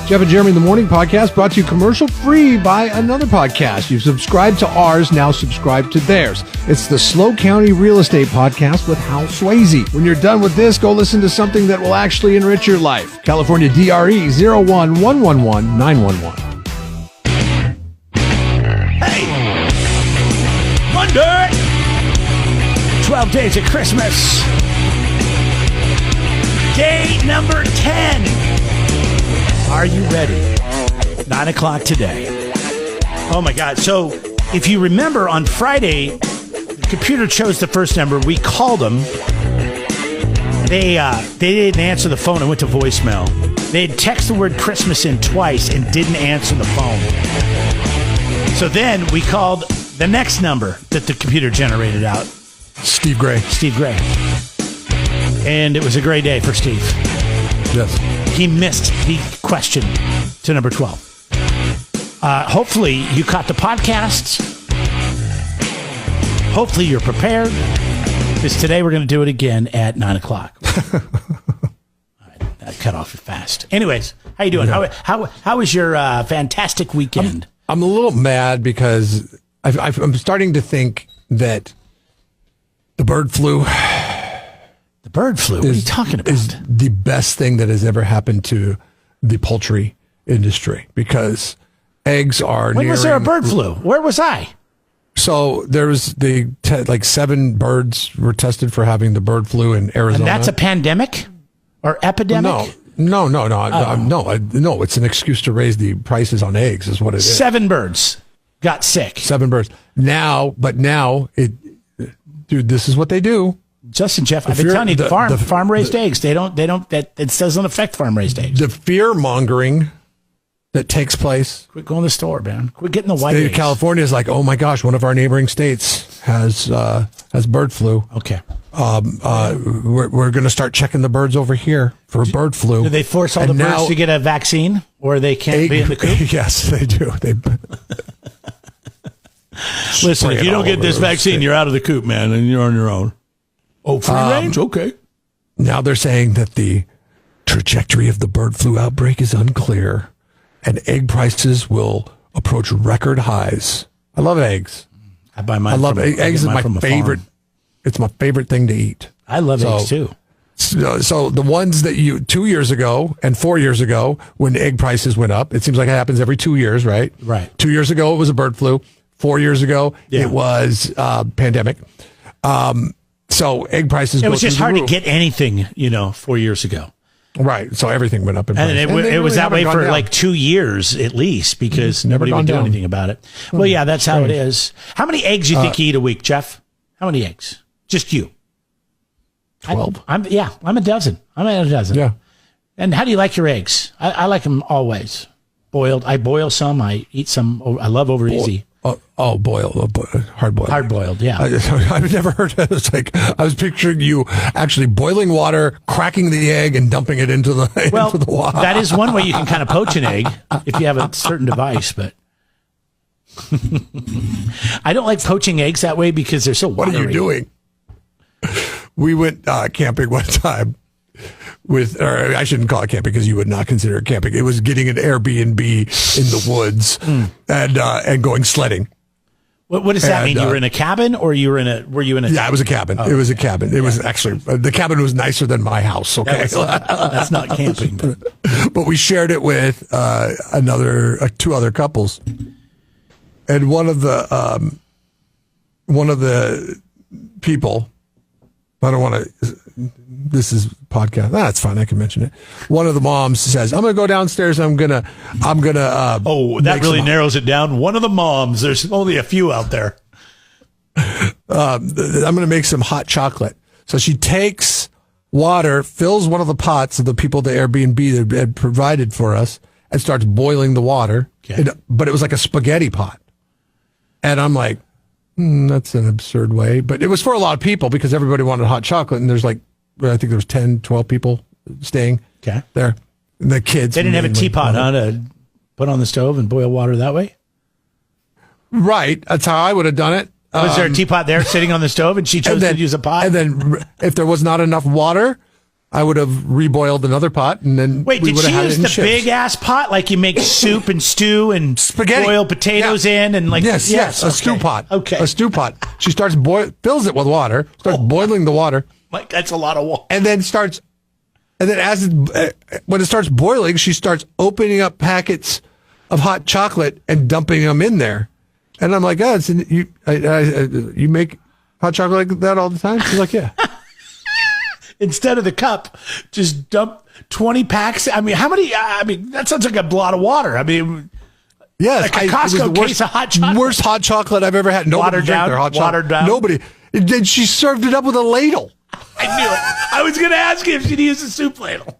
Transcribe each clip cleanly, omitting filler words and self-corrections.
Jeff and Jeremy in the Morning podcast brought to you commercial free by another podcast. You've subscribed to ours, now subscribe to theirs. It's the Slow County Real Estate Podcast with Hal Swayze. When you're done with this, go listen to something that will actually enrich your life. California DRE 011111911. Hey! Monday! 12 days of Christmas. Day number 10. Are you ready? 9 o'clock today. Oh my God. So if you remember on Friday, the computer chose the first number. We called them. They didn't answer the phone and went to voicemail. They had texted the word Christmas in twice and didn't answer the phone. So then we called the next number that the computer generated out. Steve Gray. And it was a great day for Steve. Yes. He missed the question to number 12. Hopefully you caught the podcasts. Hopefully you're prepared. Because today we're going to do it again at 9 o'clock. All right, that cut off fast. Anyways, how you doing? Yeah. How was your fantastic weekend? I'm a little mad because I'm starting to think that the bird flu... The bird flu? What are you talking about? Is the best thing that has ever happened to the poultry industry because eggs are When was there a bird flu? Where was I? So there was like 7 birds were tested for having the bird flu in Arizona. And that's a pandemic or epidemic? No. No, it's an excuse to raise the prices on eggs is what it is. 7 birds got sick. 7 birds. Now, dude, this is what they do. Justin, Jeff, I've been telling you, the farm raised eggs. It doesn't affect farm raised eggs. The fear mongering that takes place. Quit going to the store, man. Quit getting the white State eggs. of California is like, oh my gosh, one of our neighboring states has bird flu. Okay. We're going to start checking the birds over here for bird flu. Do they force all the birds to get a vaccine, or they can't be in the coop? Yes, they do. Listen, if you don't get this vaccine, you're out of the coop, man, and you're on your own. Oh, free range? Okay. Now they're saying that the trajectory of the bird flu outbreak is unclear and egg prices will approach record highs. I love eggs. I buy mine. I love eggs. Is my favorite. It's my favorite thing to eat. I love eggs too. So the ones that 2 years ago and 4 years ago, when egg prices went up, it seems like it happens every 2 years, right? Right. 2 years ago, it was a bird flu. 4 years ago, it was pandemic. So egg prices. It was just hard to get anything, 4 years ago. Right. So everything went up in price. And it was that way for like 2 years at least because nobody would do anything about it. Well, yeah, that's how it is. How many eggs do you think you eat a week, Jeff? How many eggs? Just you? 12. I'm a dozen. Yeah. And how do you like your eggs? I like them always. Boiled. I boil some. I eat some. I love over easy. Boiled, hard boiled. Hard boiled, yeah. I've never heard of it. I was picturing you actually boiling water, cracking the egg, and dumping it into the water. That is one way you can kind of poach an egg if you have a certain device, but I don't like poaching eggs that way because they're so watery. What are you doing? We went camping one time or I shouldn't call it camping because you would not consider it camping. It was getting an Airbnb in the woods and going sledding. What does that mean? You were in a cabin or were you in a Yeah, it was a cabin. It was a cabin. It was actually, the cabin was nicer than my house. Okay. That's not camping. But we shared it with two other couples. And one of the people, I don't want to, this is podcast. It's fine. I can mention it. One of the moms says, I'm going to go downstairs. I'm going to, that really narrows it down. One of the moms, there's only a few out there. I'm going to make some hot chocolate. So she takes water, fills one of the pots of the people at the Airbnb that had provided for us and starts boiling the water. Okay. But it was like a spaghetti pot. And I'm like, that's an absurd way. But it was for a lot of people because everybody wanted hot chocolate. And there's I think there was 10, 12 people staying there. And the kids. They didn't have a teapot, to put on the stove and boil water that way? Right. That's how I would have done it. Was there a teapot there sitting on the stove and she chose to use a pot? And then if there was not enough water, I would have reboiled another pot, and then wait, we did would she have had use it in the shifts. big ass pot like you make soup and stew and Spaghetti. boil potatoes in and like yes, a stew pot. Okay, a stew pot. She starts fills it with water, starts boiling the water, like that's a lot of water, and then when it starts boiling, she starts opening up packets of hot chocolate and dumping them in there, and I'm like, oh, you make hot chocolate like that all the time? She's like, yeah. Instead of the cup, just dump 20 packs. I mean, how many? I mean, that sounds like a lot of water. I mean, yes, like a Costco case of hot chocolate. Worst hot chocolate I've ever had. Nobody drank their hot chocolate. Watered down. Nobody. And then she served it up with a ladle. I knew it. I was going to ask you if she'd use a soup ladle.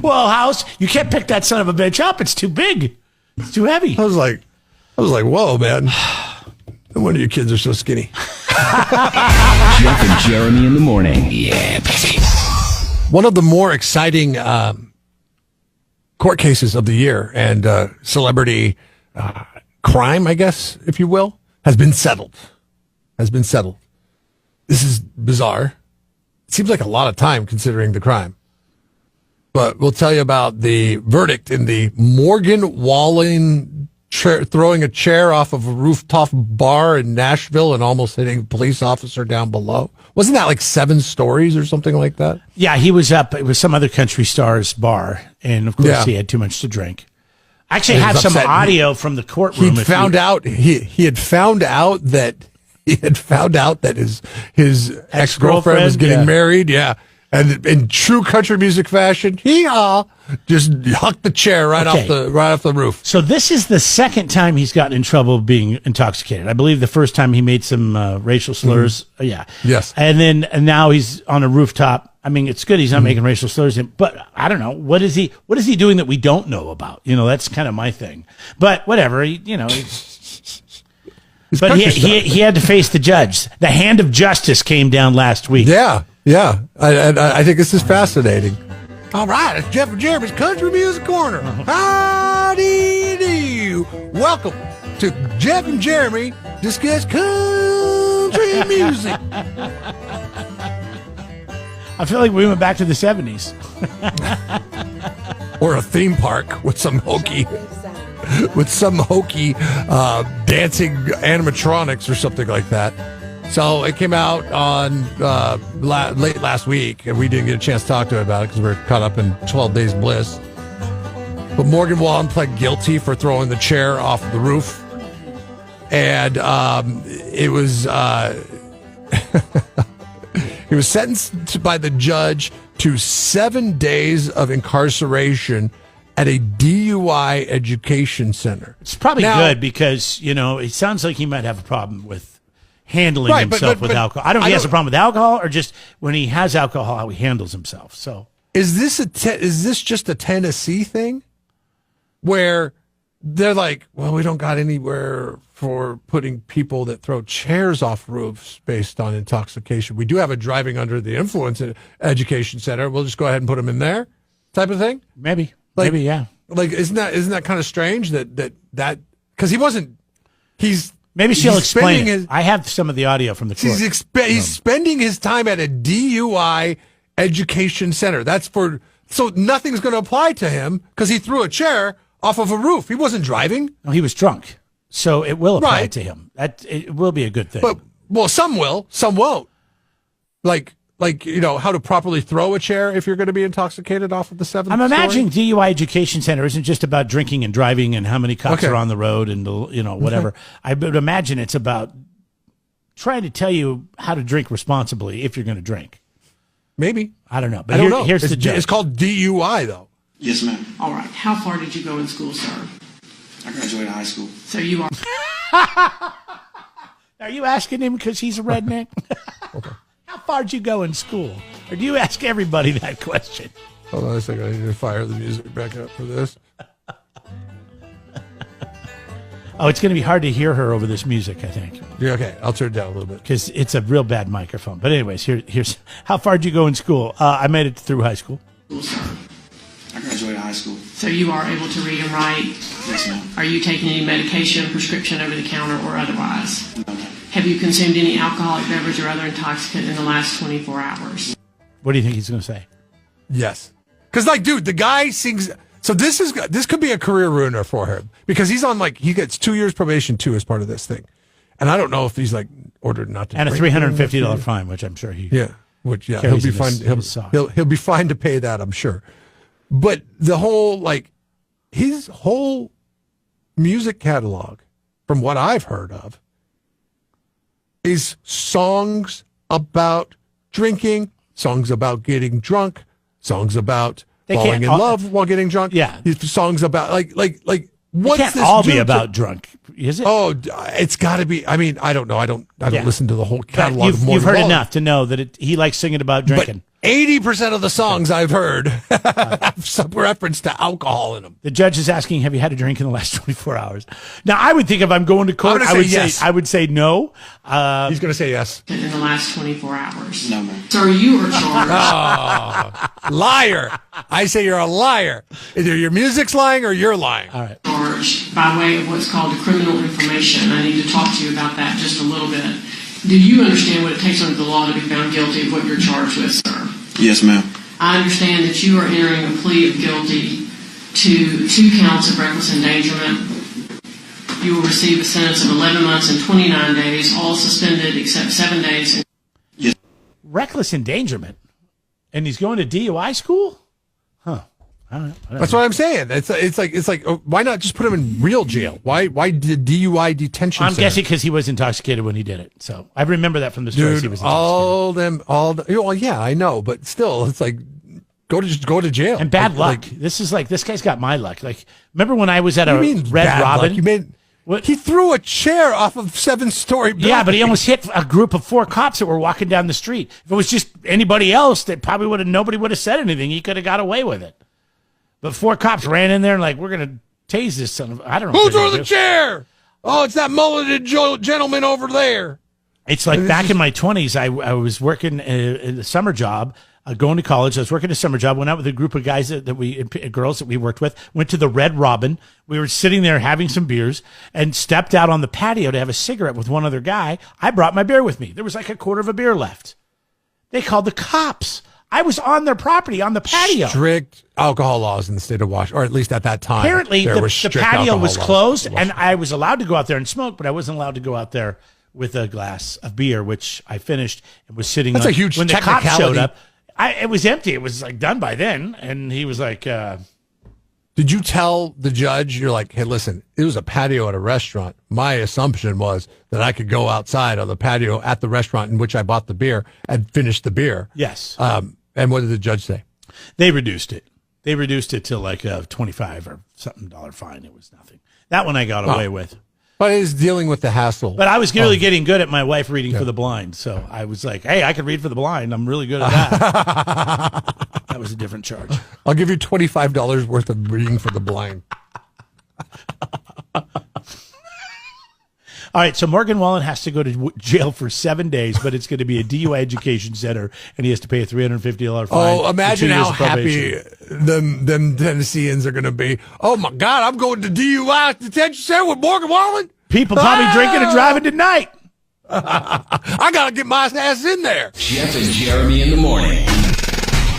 Well, House, you can't pick that son of a bitch up. It's too big. It's too heavy. I was like, whoa, man. No wonder your kids are so skinny. Jeff and Jeremy in the morning. Yeah, baby. One of the more exciting court cases of the year and celebrity crime, I guess, if you will, has been settled. This is bizarre. It seems like a lot of time considering the crime. But we'll tell you about the verdict in the Morgan Whalen throwing a chair off of a rooftop bar in Nashville and almost hitting a police officer down below. Wasn't that like 7 stories or something like that? Yeah, he was up. It was some other country star's bar, and of course he had too much to drink. I actually have some audio from the courtroom. He found out that his ex-girlfriend was getting married. Yeah. And in true country music fashion, just hucked the chair right off the roof. So this is the second time he's gotten in trouble being intoxicated. I believe the first time he made some racial slurs. Mm-hmm. Yeah. Yes. And now he's on a rooftop. I mean, it's good he's not making racial slurs, but I don't know. What is he doing that we don't know about? You know, that's kind of my thing. But whatever, but he had to face the judge. The hand of justice came down last week. Yeah. Yeah, I think this is fascinating. All right, it's Jeff and Jeremy's Country Music Corner. Howdy do. Welcome to Jeff and Jeremy Discuss Country Music. I feel like we went back to the 70s. Or a theme park with some hokey dancing animatronics or something like that. So it came out on late last week, and we didn't get a chance to talk to him about it because we're caught up in 12 Days Bliss. But Morgan Wallen pled guilty for throwing the chair off the roof, and it was he was sentenced by the judge to 7 days of incarceration at a DUI education center. It's probably good because it sounds like he might have a problem with handling himself with alcohol. I don't know if he has a problem with alcohol or just when he has alcohol, how he handles himself. So is this just a Tennessee thing where they're like, well, we don't got anywhere for putting people that throw chairs off roofs based on intoxication. We do have a driving under the influence education center. We'll just go ahead and put them in there type of thing. Maybe, yeah. Like, isn't that kind of strange that because maybe she'll explain it. I have some of the audio from the court. He's spending his time at a DUI education center. So nothing's going to apply to him because he threw a chair off of a roof. He wasn't driving. No, he was drunk. So it will apply to him. It will be a good thing. But some will, some won't. Like how to properly throw a chair if you're going to be intoxicated off of the 7th I'm imagining DUI Education Center isn't just about drinking and driving and how many cops are on the road and whatever. Okay. I would imagine it's about trying to tell you how to drink responsibly if you're going to drink. Maybe. I don't know. But here's the judge. It's called DUI, though. Yes, ma'am. All right. How far did you go in school, sir? I graduated high school. So you are... Are you asking him because he's a redneck? Okay. How far did you go in school? Or do you ask everybody that question? Hold on a second. I need to fire the music back up for this. Oh, it's going to be hard to hear her over this music, I think. Yeah, okay. I'll turn it down a little bit. Because it's a real bad microphone. But anyways, here's how far did you go in school? I made it through high school. I graduated high school. So you are able to read and write? Yes, ma'am. Are you taking any medication, prescription over the counter, or otherwise? No, ma'am. Have you consumed any alcoholic beverage or other intoxicant in the last 24 hours? What do you think he's going to say? Yes. Because, like, dude, the guy sings. So this could be a career ruiner for him because he's on, like, he gets 2 years probation too as part of this thing. And I don't know if he's, like, ordered not to. And a $350 fine, which I'm sure he. Yeah. Which, yeah, he'll be fine. He'll be fine to pay that, I'm sure. But the whole, like, his whole music catalog, from what I've heard of, is songs about drinking, songs about getting drunk, songs about falling in love while getting drunk. Yeah. Songs about, like, It can't all be about drunk, is it? Oh, it's got to be. I mean, I don't know. I don't listen to the whole catalog. You've heard enough to know that he likes singing about drinking. But 80% of the songs I've heard have some reference to alcohol in them. The judge is asking, have you had a drink in the last 24 hours? Now, I would think if I'm going to court, I would say no. He's going to say yes. In the last 24 hours. No, ma'am. Sir, you are charged. Oh, liar. I say you're a liar. Either your music's lying or you're lying. All right. Charged by way of what's called a criminal information. I need to talk to you about that just a little bit. Do you understand what it takes under the law to be found guilty of what you're charged with, sir? Yes, ma'am. I understand that you are entering a plea of guilty to 2 counts of reckless endangerment. You will receive a sentence of 11 months and 29 days, all suspended except 7 days. Yes. Reckless endangerment? And he's going to DUI school? Huh. I don't know. That's what I'm saying. It's like why not just put him in real jail? Why did DUI detention I'm center? guessing because he was intoxicated when he did it. So I remember that from the stories. Dude, he was intoxicated. well, yeah, I know, but still, it's like go to jail. And bad luck. Like, this guy's got my luck. Like, remember when I was at a what do you mean Red bad Robin? luck? You made he threw a chair off of 7-story building. Yeah, but he almost hit a group of 4 cops that were walking down the street. If it was just anybody else, nobody would have said anything. He could have got away with it. But 4 cops ran in there and like, we're going to tase this son of... I don't know. Who threw the chair? Oh, it's that mulleted gentleman over there. It's like back in my 20s, I was working a summer job, going to college. I was working a summer job, went out with a group of guys girls that we worked with, went to the Red Robin. We were sitting there having some beers and stepped out on the patio to have a cigarette with one other guy. I brought my beer with me. There was like a quarter of a beer left. They called the cops. I was on their property on the patio. Strict alcohol laws in the state of Washington, or at least at that time. Apparently, the patio was closed, and I was allowed to go out there and smoke, but I wasn't allowed to go out there with a glass of beer, which I finished and was sitting. That's a huge when the cops technicality. showed up. It was empty. It was like done by then, and he was like, Did you tell the judge, you're like, hey, listen, it was a patio at a restaurant. My assumption was that I could go outside on the patio at the restaurant in which I bought the beer and finish the beer. Yes. And what did the judge say? They reduced it. They reduced it to like a $25 or something fine. It was nothing. That one I got away with. But it's dealing with the hassle. But I was really getting good at my wife reading for the blind. So I was like, hey, I can read for the blind. I'm really good at that. That was a different charge. I'll give you $25 worth of reading for the blind. All right, so Morgan Wallen has to go to jail for 7 days, but it's going to be a DUI education center, and he has to pay a $350 fine. Oh, imagine how happy them Tennesseans are going to be. Oh, my God, I'm going to DUI detention center with Morgan Wallen? People probably drinking and driving tonight. I got to get my ass in there. Jeff and Jeremy in the morning.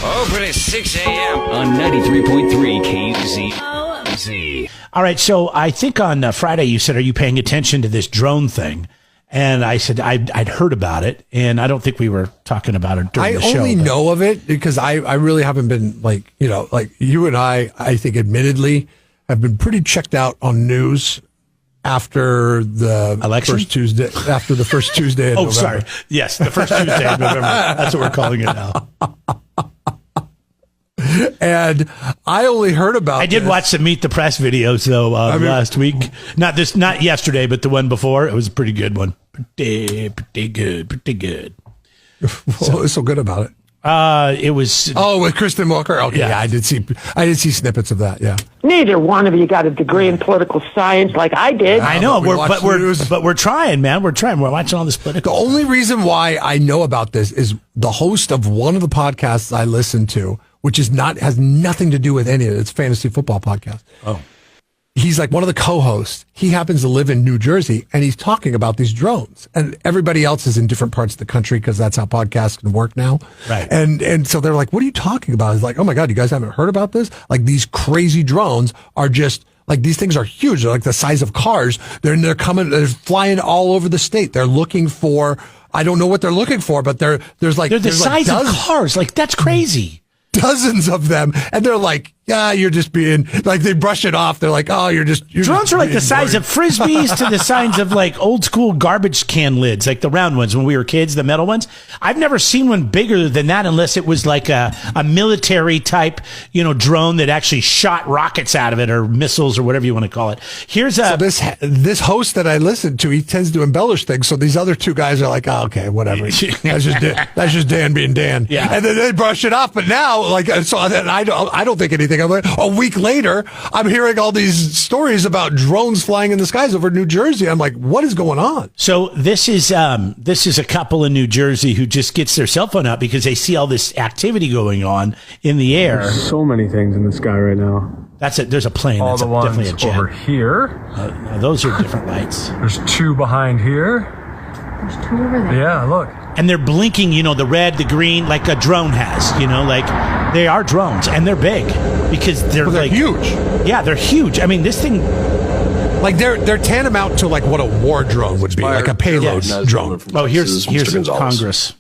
Open at 6 a.m. On 93.3 KZZ. All right, so I think on Friday you said, are you paying attention to this drone thing? And I said I'd heard about it, and I don't think we were talking about it during the show. I only know of it because I really haven't been like you and I think admittedly have been pretty checked out on news after the election? first Tuesday in November. Sorry. Yes, the first Tuesday of November. That's what we're calling it now. And I only heard about I did watch some Meet the Press videos though last week. Not yesterday, but the one before. It was a pretty good one. Pretty good. What was so good about it? It was with Kristen Walker. Okay, yeah, I did see snippets of that. Yeah. Neither one of you got a degree in political science like I did. I know, but we're trying, man. We're trying. We're watching all this political. The only reason why I know about this is the host of one of the podcasts I listen to, which has nothing to do with any of it. It's a fantasy football podcast. Oh. he's like one of the co-hosts. He happens to live in New Jersey, and he's talking about these drones. And everybody else is in different parts of the country because that's how podcasts can work now. Right. And so they're like, what are you talking about? He's like, oh my God, you guys haven't heard about this? Like, these crazy drones are just, like, these things are huge. They're like the size of cars. They're flying all over the state. They're looking for, I don't know what they're looking for, but they're the size of cars. Like, that's crazy. Dozens of them, and they're like, yeah, you're just being, like, they brush it off. They're like, oh, you're drones are like the size of frisbees to the size of like old school garbage can lids, like the round ones when we were kids, the metal ones. I've never seen one bigger than that unless it was like a military type, drone that actually shot rockets out of it, or missiles, or whatever you want to call it. So this host that I listened to, he tends to embellish things. So these other two guys are like, oh, okay, whatever. That's just Dan being Dan. Yeah. And then they brush it off. But now, like, so I don't think anything of it. A week later, I'm hearing all these stories about drones flying in the skies over New Jersey. I'm like, what is going on? So this is a couple in New Jersey who just gets their cell phone out because they see all this activity going on in the air. There's so many things in the sky right now. That's it. There's a plane. All That's the ones definitely a jet. over here. No, those are different lights. There's two behind here. There's two over there. Yeah, look. And they're blinking, the red, the green, like a drone has, like they are drones, and they're big because they're like huge. Yeah, they're huge. I mean, this thing, like they're tantamount to like what a war drone would be, like a payload drone. Oh, here's Congress.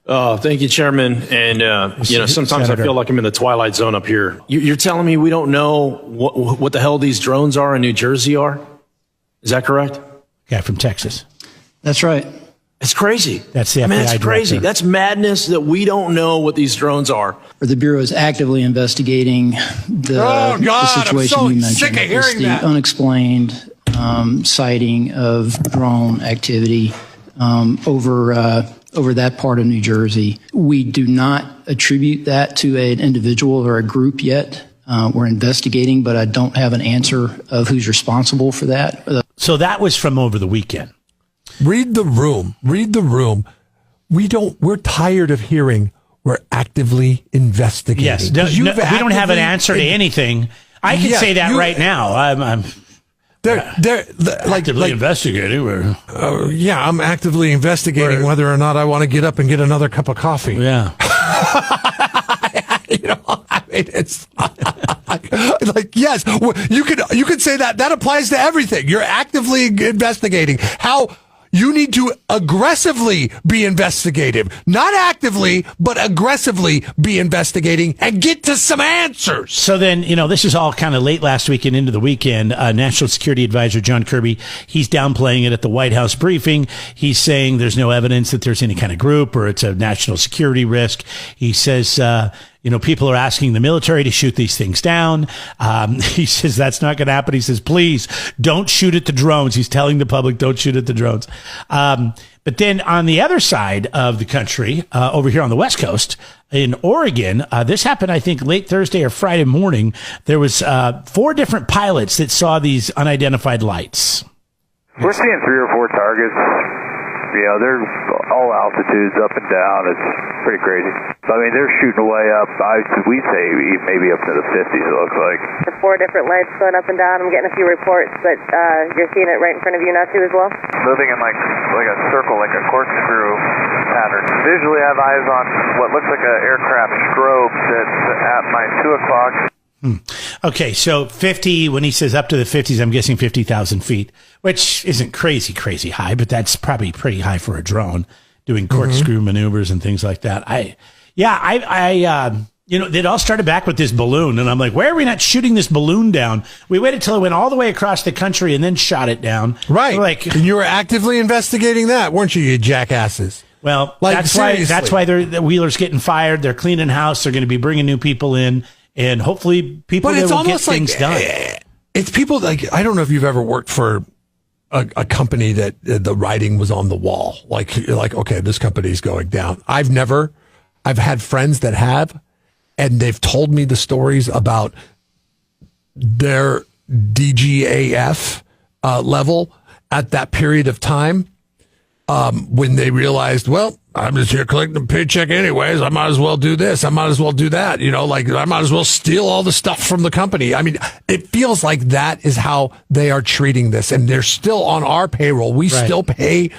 Oh, thank you, Chairman. And, sometimes Senator. I feel like I'm in the twilight zone up here. You're telling me we don't know what the hell these drones are in New Jersey are? Is that correct? Guy from Texas. That's right. It's crazy. That's the FBI That's crazy. director. That's madness that we don't know what these drones are. The Bureau is actively investigating the situation I'm so you mentioned. sick of hearing It's the that. unexplained sighting of drone activity over that part of New Jersey. We do not attribute that to an individual or a group yet. We're investigating, but I don't have an answer of who's responsible for that. So that was from over the weekend. Read the room. We're tired of hearing we're actively investigating. Yes. We don't have an answer to anything. I can say that right now. I'm actively investigating. I'm actively investigating whether or not I want to get up and get another cup of coffee. Yeah. It's like, yes, you could say that. That applies to everything. You're actively investigating. How you need to aggressively be investigative, not actively, but aggressively be investigating and get to some answers. So then, this is all kind of late last week and into the weekend. National Security Advisor John Kirby, he's downplaying it at the White House briefing. He's saying there's no evidence that there's any kind of group or it's a national security risk. He says, people are asking the military to shoot these things down. He says that's not going to happen. He says, please don't shoot at the drones. He's telling the public, don't shoot at the drones. But then on the other side of the country, over here on the West Coast in Oregon, this happened, I think, late Thursday or Friday morning. There was 4 different pilots that saw these unidentified lights. We're seeing 3 or 4 targets. They're all altitudes up and down. It's pretty crazy. I mean, they're shooting way up. We'd say maybe up to the 50s, it looks like. The 4 different lights going up and down. I'm getting a few reports, but you're seeing it right in front of you now, too, as well? Moving in like a circle, like a corkscrew pattern. Visually, I have eyes on what looks like an aircraft strobe that's at my 2 o'clock. Okay, so 50, when he says up to the 50s, I'm guessing 50,000 feet, which isn't crazy high, but that's probably pretty high for a drone doing corkscrew maneuvers and things like that. It all started back with this balloon, and I'm like, why are we not shooting this balloon down? We waited till it went all the way across the country and then shot it down. Right. And you were actively investigating that, weren't you, you jackasses? Well, that's why the Wheeler's getting fired. They're cleaning house. They're going to be bringing new people in. And hopefully people will get things done. It's people like, I don't know if you've ever worked for a company that the writing was on the wall. Like, okay, this company's going down. I've had friends that have, and they've told me the stories about their DGAF level at that period of time when they realized, well, I'm just here collecting a paycheck anyways. I might as well do this. I might as well do that. Like I might as well steal all the stuff from the company. I mean, it feels like that is how they are treating this. And they're still on our payroll. We still pay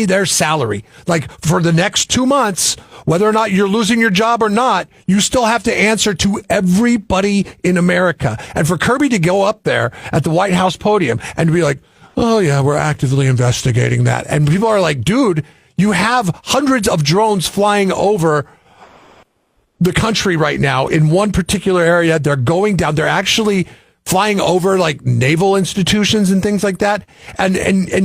their salary. Like for the next 2 months, whether or not you're losing your job or not, you still have to answer to everybody in America. And for Kirby to go up there at the White House podium and be like, oh yeah, we're actively investigating that. And people are like, dude, you have hundreds of drones flying over the country right now in one particular area. They're going down. They're actually flying over like naval institutions and things like that. And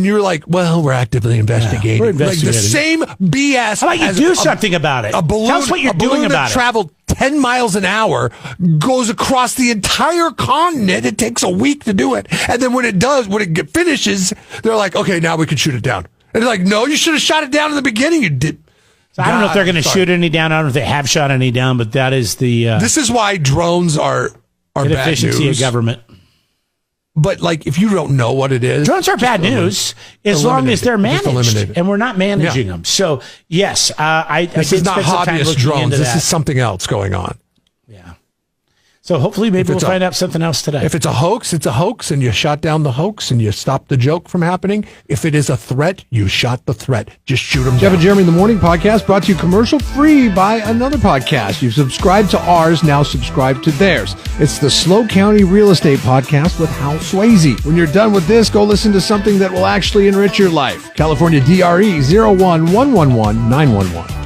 you're like, well, we're actively investigating. Yeah, we're investigating. Like the same BS. How about you do something about it? A balloon, Tell us what you're doing about that traveled 10 miles an hour goes across the entire continent. It takes a week to do it. And then when it finishes, they're like, okay, now we can shoot it down. And they're like, no, you should have shot it down in the beginning. You did. So I don't know if they're going to shoot any down. I don't know if they have shot any down, but that is the... this is why drones are bad inefficiency news. of government. But like, if you don't know what it is... Drones are bad news as long as they're managed. And we're not managing them. So, yes, this is not hobbyist drones. This is something else going on. Yeah. So hopefully maybe we'll find out something else today. If it's a hoax, it's a hoax, and you shot down the hoax, and you stopped the joke from happening. If it is a threat, you shot the threat. Just shoot them down. Jeff and Jeremy in the Morning podcast brought to you commercial-free by another podcast. You've subscribed to ours, now subscribe to theirs. It's the Slow County Real Estate Podcast with Hal Swayze. When you're done with this, go listen to something that will actually enrich your life. California DRE 01111 911.